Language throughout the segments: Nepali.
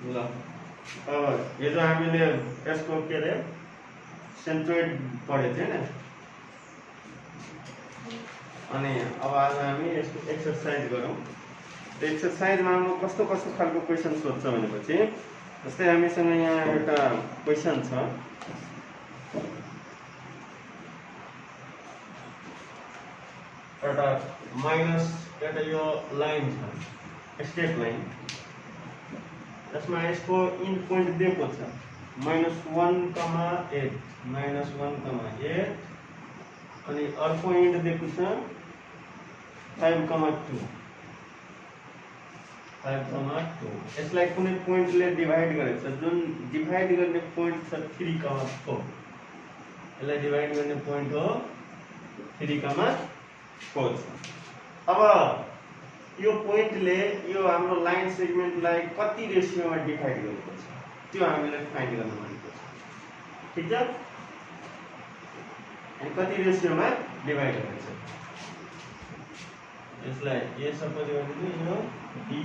ल अब हिजो हामीले यसको के अरे सेन्ट्रोइड पढेको थियो नि, अनि अब आज हामी यसको एक्सरसाइज गरौँ। एक्सरसाइजमा हाम्रो कस्तो कस्तो खालको क्वेसन सोध्छ भनेपछि, जस्तै हामीसँग यहाँ एउटा क्वेसन छ, एउटा माइनस एउटा यो लाइन छ स्ट्रेट लाइन, यसमा यसको इन पोइन्ट दिएको छ -1,8 -1,8 अनि अर्को इन्ड दिएको छ 5,2 यसलाई कुनै पोइन्टले डिभाइड गरेको छ, जुन डिभाइड गर्ने पोइन्ट छ 3,4, यसलाई डिभाइड गर्ने पोइन्ट हो 3,4 छ। अब यो पोइन्टले यो हाम्रो लाइन सेगमेन्टलाई कति रेसियोमा डिभाइड गरेको छ त्यो हामीलाई फाइन्ड गर्न भनेको छ, ठीक छ? अनि कति रेसियोमा डिभाइड गरेको छ यसलाई ए सपोज गरिदिनु, यो be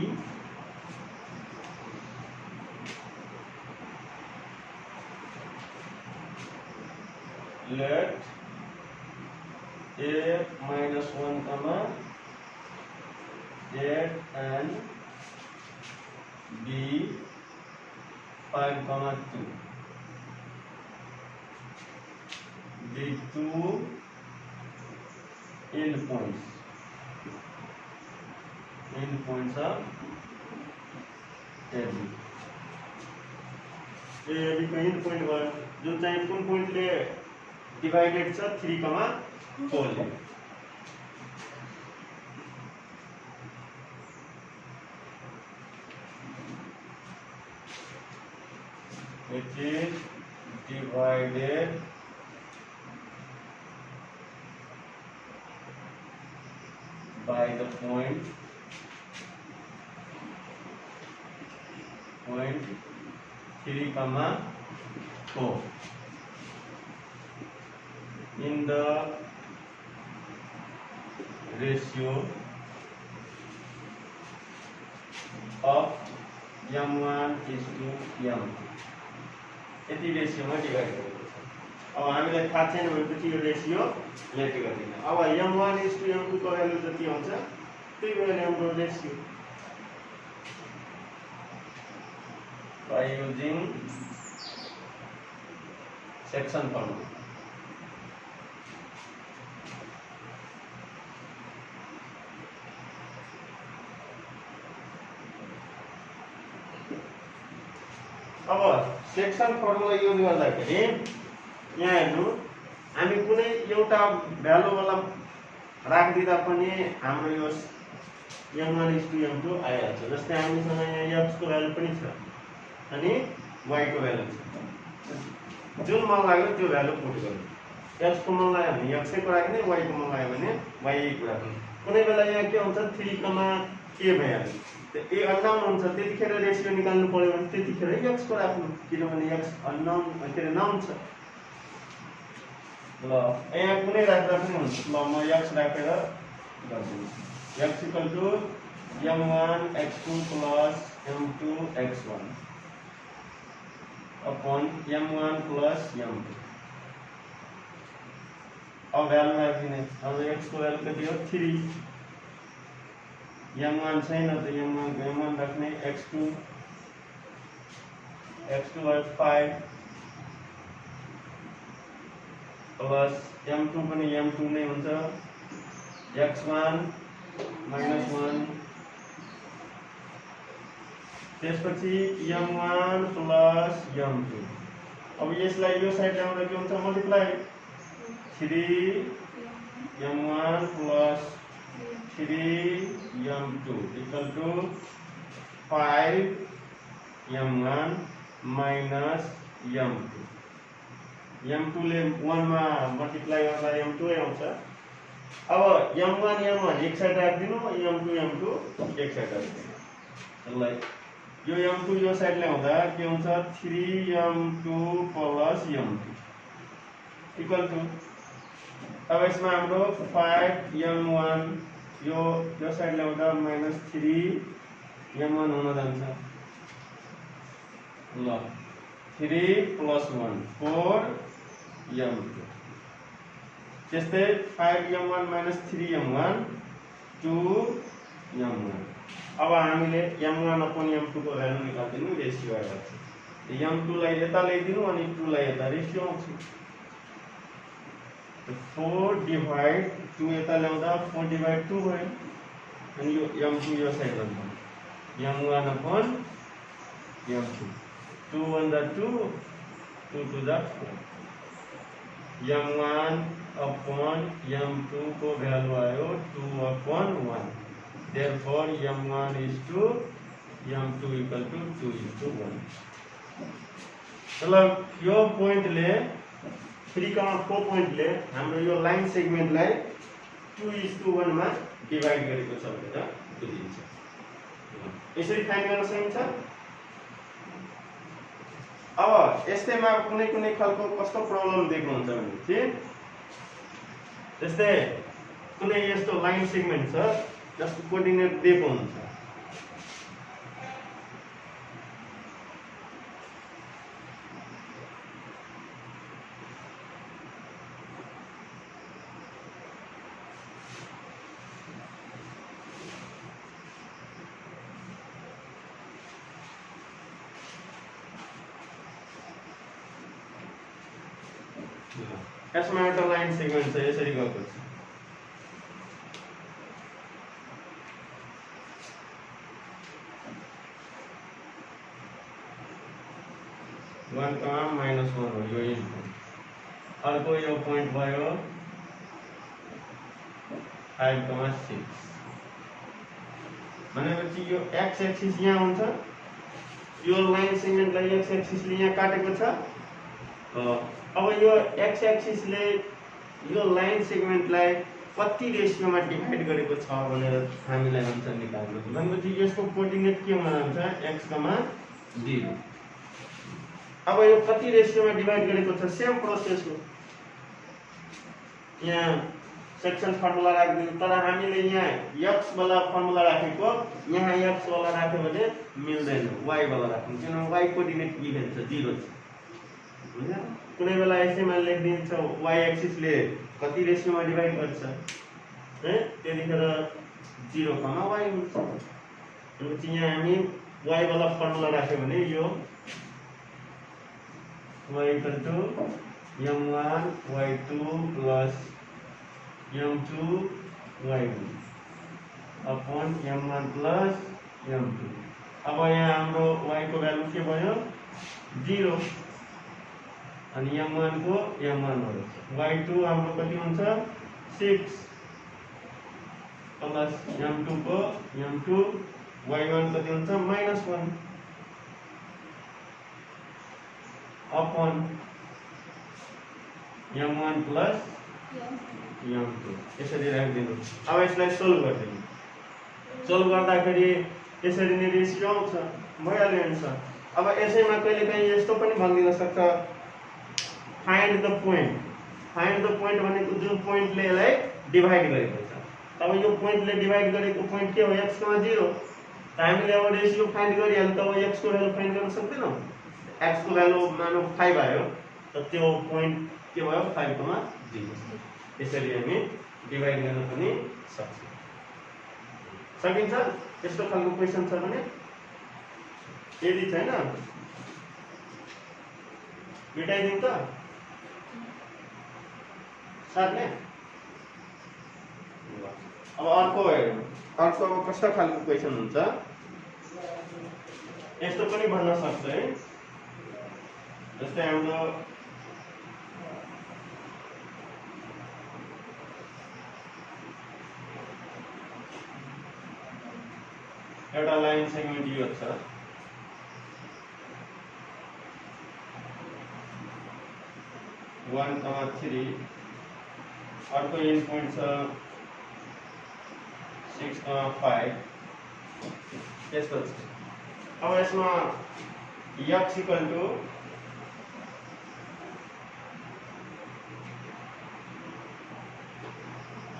late a -1, 8 and b 5,2 the two end points of AB को end point भयो, जुन चाहिँ कुन पोइन्टले डिभाइडेड छ 3,4 ले। It is divided by the point 3,4 in the ratio of m1:m2। यति रेसियोमा डिभाइड गरेको छ। अब हामीलाई थाहा छैन भनेपछि यो रेसियो लेट गर्दिन। अब m1:m2 को भ्यालु जति हुन्छ त्यही भएर हाम्रो ratio by using section formula। अब सेक्सन फर्मुला युज गर्दाखेरि यहाँ हेर्नु, हामी कुनै एउटा भ्यालु वाला राखिदिँदा पनि हाम्रो यो m1:m2 आइहाल्छ। जस्तै हामीसँग यहाँ x को भ्यालु पनि छ अनि y को भ्यालु छ, जुन मन लाग्यो त्यो भ्यालु पुट गर्नु। x को मन लाग्यो भने x को राख्ने, y को मन लाग्यो भने y को राख्ने। कुनै बेला यहाँ के हुन्छ 3, भइहाल्छ, ए अननोन हुन्छ, त्यतिखेर रेसियो निकाल्नु पर्यो भने त्यतिखेर x को राख्नु, किनभने x अननोन के अरे नाउन छ। ल यहाँ कुनै राख्दा पनि हुन्छ। ल म x राखेर गर्दिन्छु, x = m1x2 + m2x1 upon m1 + m2। अब भ्यालु राख्दिने, अब x को भ्यालु कति हो 3, m1 छैन त m1 राख्ने, x2 भयो 5 प्लस m2 पनि m2 नै हुन्छ, x1 -1 त्यसपछि m1 + m2। अब यसलाई यो साइड ल्याउँदा के हुन्छ, multiply 3m1 + 3m2 = 5m1 - m2। m2 ले 1 मा मल्टिप्लाई गर्दा m2 आउँछ। अब m1 एक साइड राख्दिनु, m2 एक साइड राख्दिनु। ल यो m2 यो साइड ल्याउँदा के हुन्छ 3m2 + m2 = अब यसमा हाम्रो 5m1 यो साइड ल्याउँदा -3m1 हुन जान्छ, ल 3 + 1 4 m2 त्यस्तै 5m1 - 3m1 2 m1 अब हामीले m1/m2 को भ्यालु निकाल्दिनु रेशियो आइहाल्छ m2 लाई यता ल्याइदिनु अनि 2 लाई यता रेशियो आउँछ 4 डिवाइड 2 यता ल्याउँदा 4 डिवाइड 2 भयो अनि यो m2 यो साइड लान्छ m1/m2 2 1 * 2 2 2 * 4 m1/m2 को भ्यालु आयो 2/1 therefore m1 is to m2 equal to 2:1 मतलब यो पोइन्टले 3,4 पोइन्टले हाम्रो यो लाइन सेगमेन्टलाई 2:1 मा डिभाइड गरेको छ भनेर बुझिन्छ यसरी फाइन्ड गर्न सकिन्छ अब यस्तैमा कुनै कुनै खालको कस्तो प्रब्लम दिएको हुन्छ भने चाहिँ त्यस्तै कुनै यस्तो लाइन सेगमेन्ट छ जसको कोअर्डिनेट दिएको हुन्छ यसमा एउटा लाइन सेगमेन्ट छ यसरी गएको छ 1, -1 हो यो इनपुट अर्को यो पोइन्ट भयो 5, 6 भनेपछि यो x एक्सिस यहाँ हुन्छ यो लाइन सेगमेन्टलाई x एक्सिसले यहाँ काटेको छ अब यो x एक्सिसले यो लाइन सेगमेन्टलाई कति रेशियोमा डिभाइड गरेको छ भनेर हामीलाई आन्सर निकाल्नु छ भनेपछि यसको कोअर्डिनेट के हुन जान्छ x, 0 अब यो कति रेशियोमा डिभाइड गरेको छ सेम प्रोसेस हो यहाँ सेक्सन फर्मुला राख्दिनु तर हामीले यहाँ x वाला फर्मुला राखेको यहाँ x वाला राख्यो भने मिल्दैन y वाला राख्नु किनभने y कोअर्डिनेट गिभन छ 0 छ हैन कुनै बेला यसैमा लेखिदिन्छ y एक्सिस ले कति रेशियोमा डिभाइड गर्छ है त्यतिखेर 0, y हुन्छ अनि यहाँ हामी y वाला फर्मुला राख्यो भने यो y = m1 y2 plus m2 y2 upon m1 plus m2 अब यहाँ हाम्रो y को भ्यालु के भयो 0 अनि m1 को m1 भयो y2 हाम्रो कति हुन्छ 6 प्लस m2 को m2 y1 कति हुन्छ -1 upon m1 plus m2 यसरी राख्दिनु अब यसलाई सोल्भ गर्दिनु सोल्भ गर्दाखेरि यसरी नै रेशियो आउँछ भइहाल्यो आन्सर अब यसैमा कहिलेकाहीँ यस्तो पनि भनिदिन सक्छ फाइन्ड द पोइन्ट भनेको जुन पोइन्टले यसलाई डिभाइड गरेको छ अब यो पोइन्टले डिभाइड गरेको पोइन्ट के हो x, 0 हामीले अब रेशियो फाइन्ड गरिहाल्यो तब x को भ्यालु फाइन्ड गर्न सक्दैनौ x को भ्यालु मानौ 5 आयो त त्यो पोइन्ट के भयो 5, 0 यसरी हामी डिभाइड गर्न पनि सकिन्छ यस्तो खालको क्वेशन छ भने यदि छैन मेटाइदिउँ त साथले अब अर्को अब कस्तो खालको क्वेशन हुन्छ यस्तो पनि भन्न सक्छ है जस्तै हाम्रो एउटा लाइन सेगमेन्ट यो छ 1, 3 अर्को एन्ड पोइन्ट छ 6, 5 यस्तो छ अब यसमा x इक्वल टु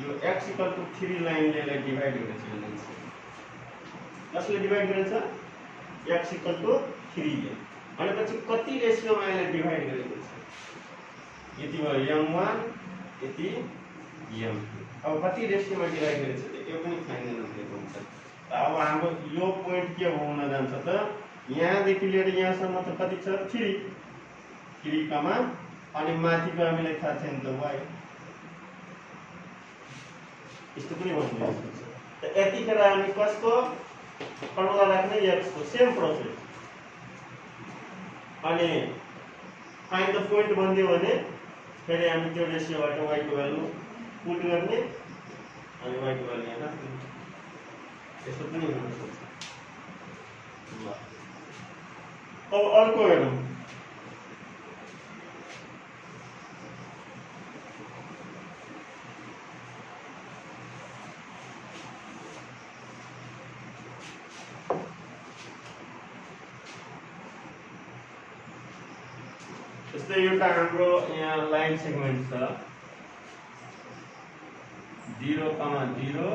यो x इक्वल टु 3 लाइनले यसलाई डिभाइड गरेछ कसले डिभाइड गरेछ x इक्वल टु 3 ले भनेपछि कति रेसियोमा यसलाई डिभाइड गरेको छ, यति भयो m1 यति m2। अब कति रेसियोमा डिभाइड गरेको छ त्यो पनि फाइन्ड गर्न दिएको हुन्छ। अब हाम्रो यो पोइन्ट के हुन जान्छ त, यहाँदेखि लिएर यहाँसम्म त कति छ 3 कमा, अनि माथिको हामीलाई थाहा छैन त y, यस्तो पनि भन्नु सक्छ। त यतिखेर हामी कसको फर्मुला राख्ने, x को, सेम प्रोसेस। अनि फाइन्ड द पोइन्ट भनिदियो भने फेरि हामी त्यो रेसियोबाट y को भ्यालु पुट गर्ने अनि y को भ्यालु यहाँ राख्ने, यस्तो पनि हुन सक्छ। अब अर्को हेरौँ, जस्तै एउटा हाम्रो यहाँ लाइन सेगमेन्ट छ 0,0,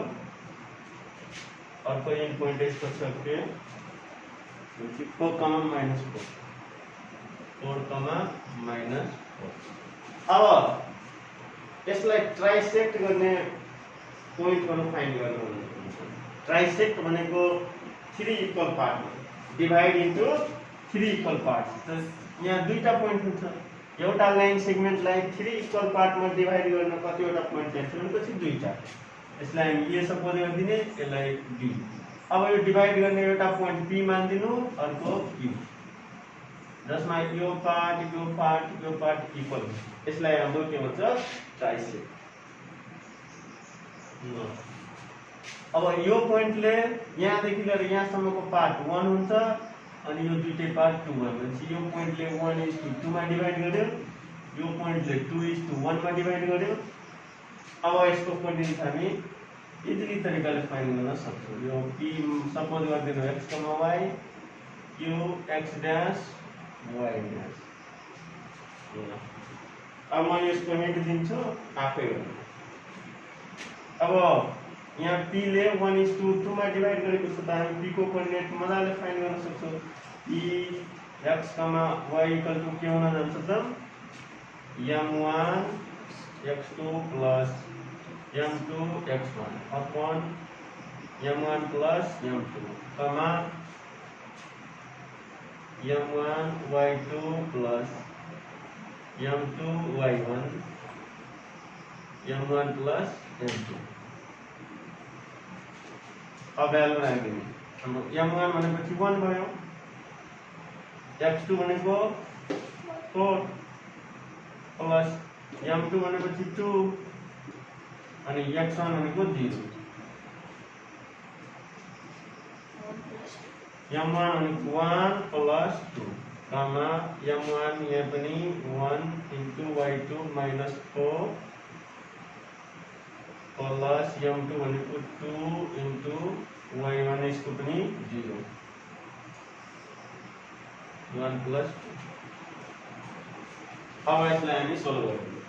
अर्को एन्ड पोइन्ट यसको छ के 4, -4, 4, -4। अब यसलाई ट्राइसेक्ट गर्ने पोइन्टहरु फाइन्ड गर्नुहुन्छ। ट्राइसेक्ट भनेको 3 equal part divide into 3 equal parts. यहाँ दुईटा पोइन्ट हुन्छ, एउटा लाइन सेगमेन्टलाई 3 इक्वल पार्टमा डिभाइड गर्न कतिवटा पोइन्ट चाहिन्छ भनेपछि दुईटा। यसलाई हामी ए सपोज गरिदिने, यसलाई बी। अब यो डिभाइड गर्ने एउटा पोइन्ट पी मानिदिनु, अर्को क्यू, जसमा यो पार्ट इक्वल, यसलाई हाम्रो के भन्छ ट्राइसेक्ट। अब यो पोइन्टले यहाँदेखि लिएर यहाँसम्मको पार्ट 1 हुन्छ, अनि यो दुईटै पार्ट 2 भनेपछि यो पोइन्टले 1:2 मा डिभाइड गर्यो, यो पोइन्टले 2:1 मा डिभाइड गर्यो। अब यसको कोअर्डिनेट हामी इजिली तरिकाले फाइन्ड गर्न सक्छौँ। यो p सपोज गरिदिनु x, y, q x dash y dash. अब म यसको हिन्ट दिन्छु, आफै गर्नु। अब यहाँ p ले 1:2 मा डिभाइड गरेको छ, त हामी p को कोअर्डिनेट मजाले फाइन्ड गर्न सक्छौँ। p x, y equal to के हुन जान्छ त m1 x2 plus m2 x1 upon m1 plus m2 comma m1 y2 plus m2 y1 m1 plus m2। अब भ्यालु राख्दिनु, हाम्रो m1 भनेपछि 1 भयो, x2 भनेको 4 प्लस m2 भनेपछि 2 अनि x1 भनेको 0। m1 भनेको 1 प्लस 2 कमा m1 यहाँ पनि 1 into y2 minus 4 plus m2 भनेको 2 इन्टु y1 यसको पनि 0, 1 प्लस 2। अब यसलाई हामी सोल्भ गर्छौँ।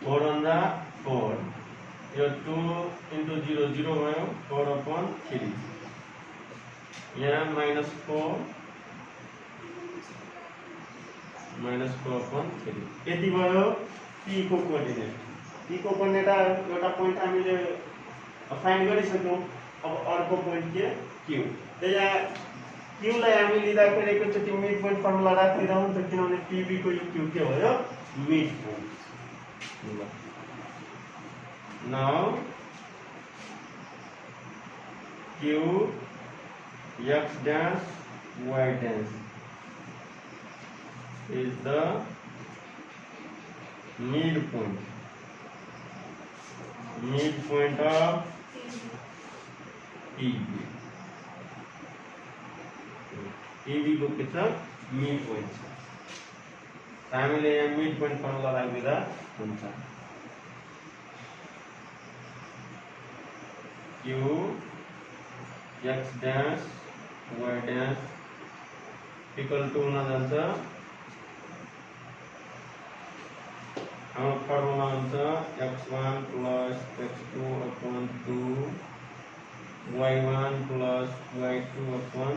4 1 जा 4, यो 2 इन्टु 0 0 भयो, 4/3, यहाँ -4 -4/3, यति भयो p को कोअर्डिनेट। p को कोअर्डिनेट एउटा पोइन्ट हामीले फाइन्ड गरिसक्यौँ। अब अर्को पोइन्ट के q। त यहाँ q लाई हामी लिँदाखेरि एकैचोटि मिड पोइन्ट फर्मुला राखिदिँदा हुन्छ, किनभने pb को यो q के भयो mid point. Now q x dash y dash is the midpoint of PB। PB को के छ मिड पोइन्ट छ, हामीले यहाँ मिड पोइन्ट फर्मुला राख्दिँदा हुन्छ। q x dash y dash equal to हुन जान्छ, हाम्रो फर्मुला हुन्छ x1 plus x2 upon 2 y1 plus y2 upon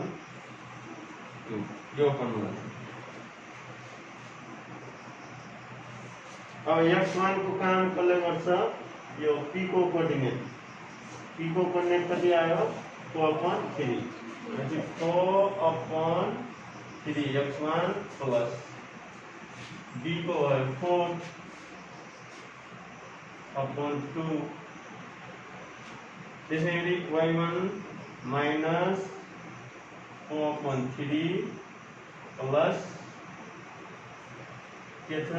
2 यो फर्मुला अब x1 को काम कसले गर्छ यो p को कोअर्डिनेट कति आयो 4/3 पछि 4/3 x1 प्लस b को भयो 4/2 त्यसैगरी y1 माइनस 4/3 प्लस के छ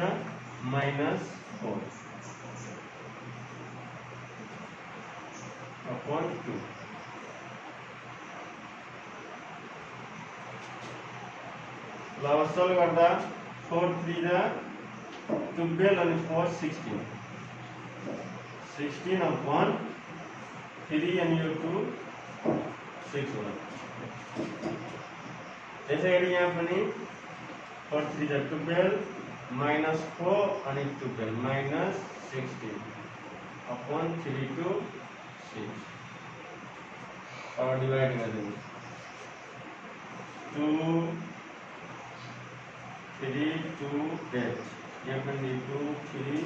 माइनस 4/2 ल सल गर्दा 4 3 जा 12 अनि 4 16/3 and you 2 6 होला त्यसैगरी यहाँ पनि 4 3 जा 12 minus 4 and 12 minus 16/3 to 6 और डिवाइड कर देंगे 2 3 2 8 यहाँ पर 2 3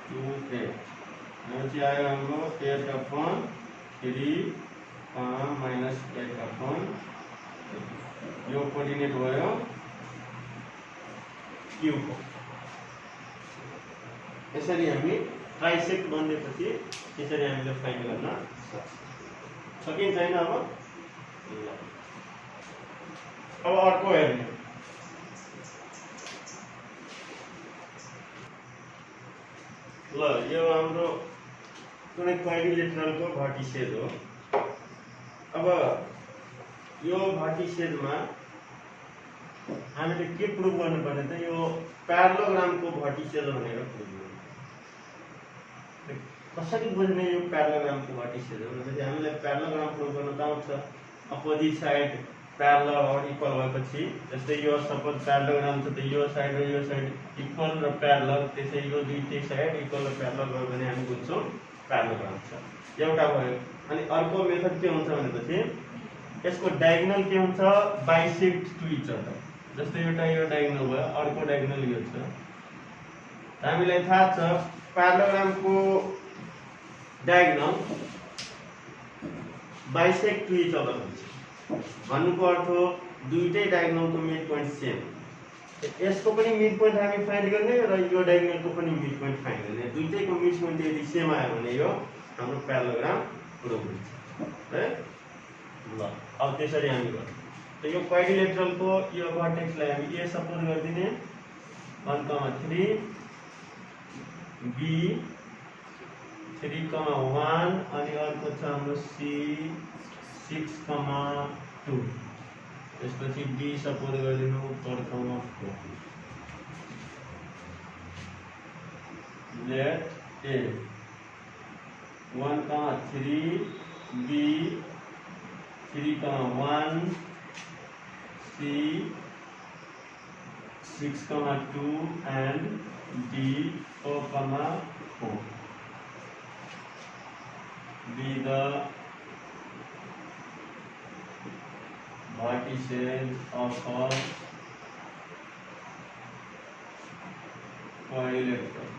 2 8 नीचे आएगा हमको 8/3 माइनस 8/8 यो कोऑर्डिनेट भयो क्यू को यसरी हामी ट्राइसेक्ट बनेपछि यसरी हामीले फाइन्ड गर्न सकिन्छ हैन अब अर्को हेर्ने ल यो हाम्रो कुनै क्वाड्रिलेटरलको भर्टिसेज हो अब यो भर्टिसेजमा हामीले के प्रुभ गर्नुपर्ने त यो प्यारालोग्रामको भर्टिसेज भनेर प्रुभ गर्नु कसरी बुझ्ने यो प्यारालोग्रामको भर्टिसेज हो भनेपछि हामीले प्यारालोग्राम प्रुभ गर्न त आउँछ अपोजिट साइड प्यारलल और इक्वल भएपछि जस्तै यो सपोज प्यारालोग्राम छ त यो साइड इक्वल र प्यारलल त्यसै यो दुईटै साइड इक्वल र प्यारलल भयो भने हामी बुझ्छौं प्यारालोग्राम छ एउटा भयो अनि अर्को मेथड के हुन्छ भनेपछि यसको डायगोनल के हुन्छ बाइसेक्ट टु इच अदर जस्तै एउटा यो डायगोनल भयो अर्को डायगोनल यो छ हामीलाई थाहा छ प्यारालोग्रामको diagonal bisect to each other हुन्छ भन्नुको अर्थ हो दुईटै डायगोनलको मिड पोइन्ट सेम यसको पनि मिड पोइन्ट हामी फाइन्ड गर्ने र यो डायगोनलको पनि मिड पोइन्ट फाइन्ड गर्ने दुईटैको मिड पोइन्ट यदि सेम आयो भने यो हाम्रो प्यारालोग्राम प्रुभ हुन्छ है ल अब त्यसरी हामी गर्छौं त यो क्वाड्रिलेटरलको यो भर्टेक्सलाई हामी ए सपोज गर्दिने 1,3 b 3,1 अनि अर्को छ हाम्रो c 6,2 त्यसपछि b सपोज गरिदिनु 4,4 let a 1,3 b 3,1 c 6,2 and d 4,4 be the vertices of a quadrilateral.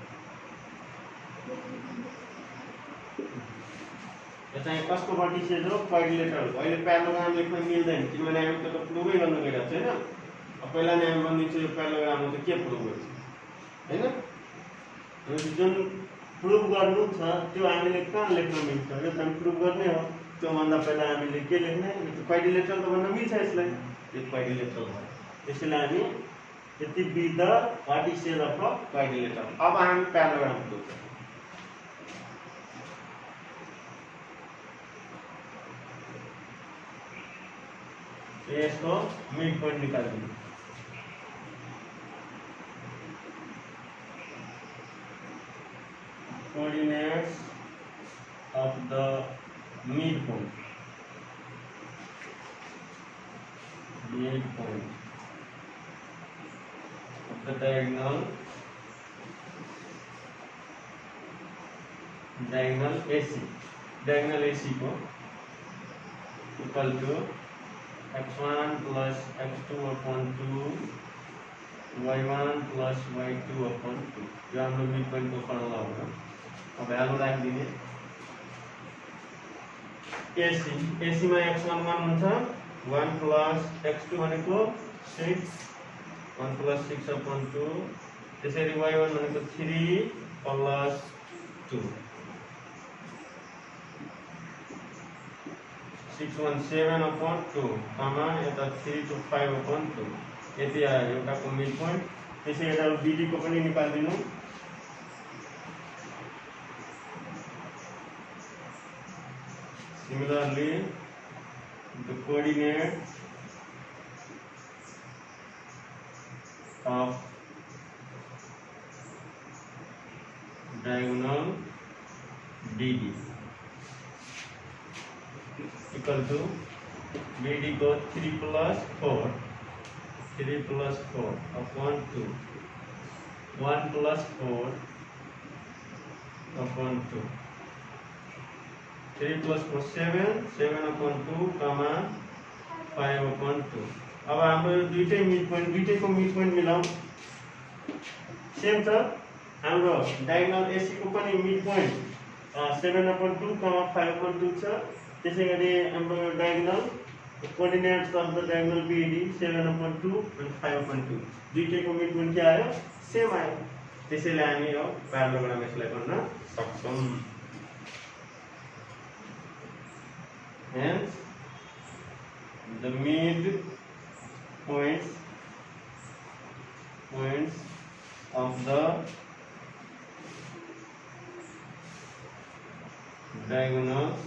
यो चाहिँ कसको भर्टिसेज हो क्वाड्रिलेटरल अहिले प्यारालोग्राम लेख्न मिल्दैन किनभने हामी त प्रुभै गर्न गइरहेको छैन पहिला नै हामी भनिदिन्छु यो प्यारालोग्राम हो त के प्रुभ गर्छ हैन जुन प्रुभ गर्नु छ त्यो हामीले कहाँ लेख्न मिल्छ यो त हामी प्रुभ गर्ने हो त्यो भन्दा पहिला हामीले के लेख्ने क्वाड्रिलेटरल त भन्न मिल्छ यसलाई यो क्वाड्रिलेटरल हो त्यसैले हामी यति be the vertices of a quadrilateral अब हामी प्यारालोग्राम प्रुभ गर्छौं यसको मिड पोइन्ट निकाल्दिनु coordinates of the midpoint of the diagonal AC को equal to x1 plus x2 upon 2 y1 plus y2 upon 2 यो हाम्रो मिड पोइन्ट को फर्मुला हो। अब भ्यालु राखिदिने AC मा x1 1 हुन्छ 1 plus x2 भनेको 6 1 plus 6 upon 2 त्यसरी y1 भनेको 3 plus 2 6 1 7 upon 2 कमा यता 3 to 5 upon 2 यति आयो एउटाको मिड पोइन्ट। त्यसै यता BD को पनि निकाल्दिनु। Similarly, the coordinate of diagonal BD equal to BD को 3 plus 4 upon 2 1 plus 4 upon 2 3 plus 4 7 upon 2 comma 5 upon 2। अब हाम्रो दुईटै दुईटैको मिड पोइन्ट मिलाउँ। सेम छ हाम्रो डायगोनल AC को पनि mid point 7 upon 2 comma 5 upon 2 छ। त्यसैगरी हाम्रो diagonal coordinates of the diagonal BD 7 upon 2 and 5 upon 2 दुईटैको मिड पोइन्ट के आयो सेम आयो। त्यसैले हामी यो प्यारालोग्राम यसलाई गर्न सक्छौं। Hence the mid points of the diagonals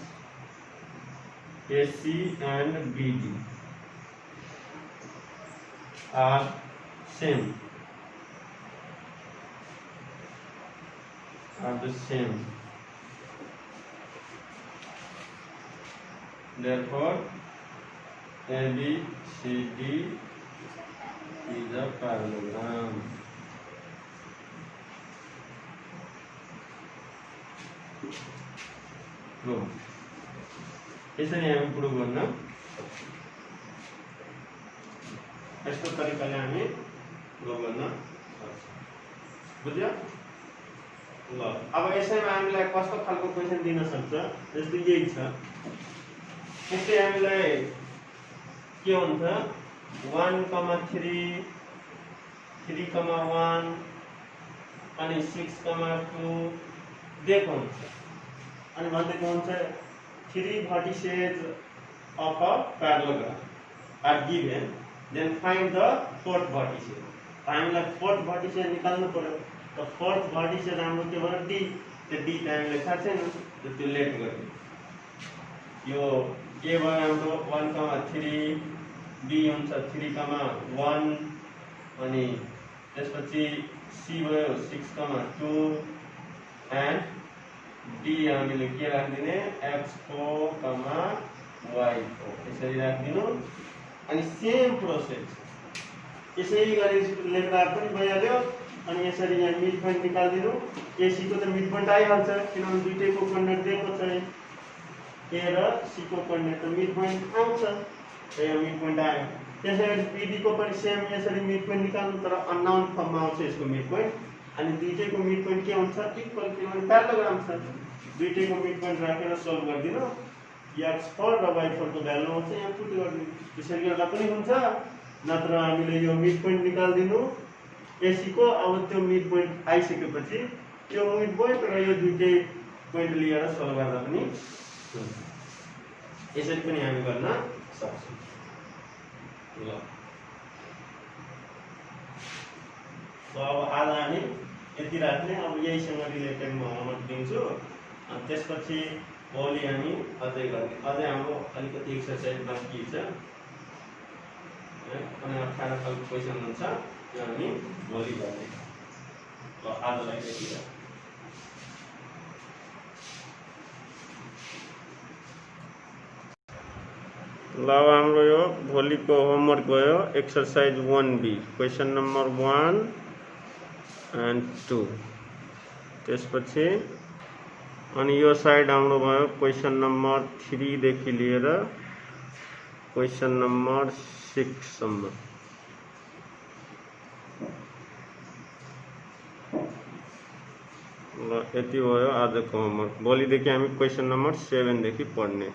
AC and BD are same, the same. Therefore, ABCD is a parallelogram. Go. यसरी हामी प्रुभ गर्न यस्तो तरिकाले हामी प्रुभ गर्न सक्छौं। बुझ्यो? ल अब यसैमा हामीलाई कस्तो खालको क्वेशन दिन सक्छ जस्तो यही छ। यस्तै हामीलाई के हुन्छ 1,3 3,1 अनि 6,2 दिएको हुन्छ अनि भन्दैको हुन्छ 3 vertices of a parallelogram are given, then find the fourth vertices. हामीलाई fourth vertices निकाल्नु पर्यो। त fourth vertices हाम्रो के भयो D, त्यो D त हामीलाई थाहा छैन, त्यो लेट गर्दिनु। यो A भयो हाम्रो 1,3 B हुन्छ 3,1 अनि त्यसपछि C भयो 6,2 and D हामीले के राख्दिने x4, y4 यसरी राख्दिनु अनि सेम प्रोसेस यसै गरी लेख्दा पनि भइहाल्यो। अनि यसरी यहाँ मिड पोइन्ट निकाल्दिनु। AC को त मिड पोइन्ट आइहाल्छ किनभने दुईटैको कोअर्डिनेट दिएको छ। A र C को कोअर्डिनेट त मिड पोइन्ट आउँछ, यो मिड पोइन्ट आयो। त्यसैगरी BD को पनि सेम यसरी मिड पोइन्ट निकाल्नु तर अननोन फर्ममा आउँछ यसको मिड पोइन्ट। अनि दुईटैको मिड पोइन्ट के हुन्छ इक्वल किनभने प्यारालोग्राम छ। दुईटैको मिड पोइन्ट राखेर सल्भ गर्दिनु x4 र y4 को भ्यालु आउँछ यहाँ पुट गर्दिनु। त्यसरी गर्दा पनि हुन्छ नत्र हामीले यो मिड पोइन्ट निकाल्दिनु AC को। अब त्यो मिड पोइन्ट आइसकेपछि त्यो मिड पोइन्ट र यो दुईटै पोइन्ट लिएर सल्भ गर्दा पनि हुन्छ। यसरी पनि हामी गर्न सक्छौं। ल अब आज हामी यति राख्ने। अब यहीसँग रिलेटेड म होमवर्क दिन्छु अनि त्यसपछि भोलि हामी अझै गर्ने। अझै हाम्रो अलिकति एक्सरसाइज बाँकी छ अनि 18 खालको क्वेशन हुन्छ त्यो हामी भोलि गर्ने। ल आजलाई यति राख्ने। ल हाम्रो यो भोलिको होमवर्क भयो exercise 1B question number 1 and 2 त्यसपछि अनि यो साइड हाम्रो भयो क्वेशन नंबर 3 देखि लिएर क्वेश्चन नंबर 6सम्म। ल यति भयो आजको होमवर्क। भोलिदेखि हामी क्वेश्चन नंबर 7 देखि पढ्ने।